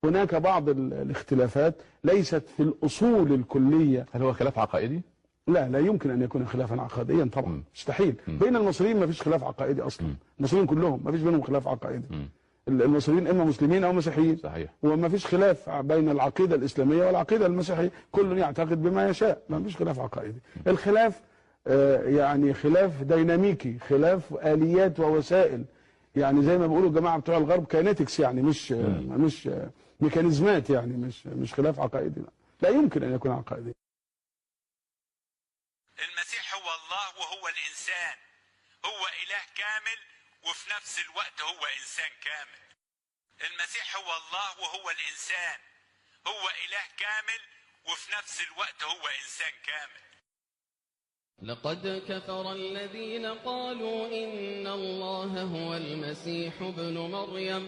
هناك بعض الاختلافات ليست في الأصول الكلية. هل هو خلاف عقائدي؟ لا يمكن أن يكون خلافا عقائديا طبعا، مستحيل. بين المصريين ما فيش خلاف عقائدي أصلا. المصريين كلهم ما فيش بينهم خلاف عقائدي. المصريين إما مسلمين أو مسيحيين. صحيح. وما فيش خلاف بين العقيدة الإسلامية والعقيدة المسيحية، كل يعتقد بما يشاء، ما فيش خلاف عقائدي. الخلاف يعني خلاف ديناميكي، خلاف آليات ووسائل، يعني زي ما بيقولوا الجماعة بتوع الغرب كاينيتكس، يعني مش ميكانيزمات، يعني مش خلاف عقائدي. لا يمكن أن يكون عقائدي. المسيح هو الله وهو الإنسان، هو إله كامل وفي نفس الوقت هو إنسان كامل. المسيح هو الله وهو الإنسان، هو إله كامل وفي نفس الوقت هو إنسان كامل. لقد كفر الذين قالوا إن الله هو المسيح ابن مريم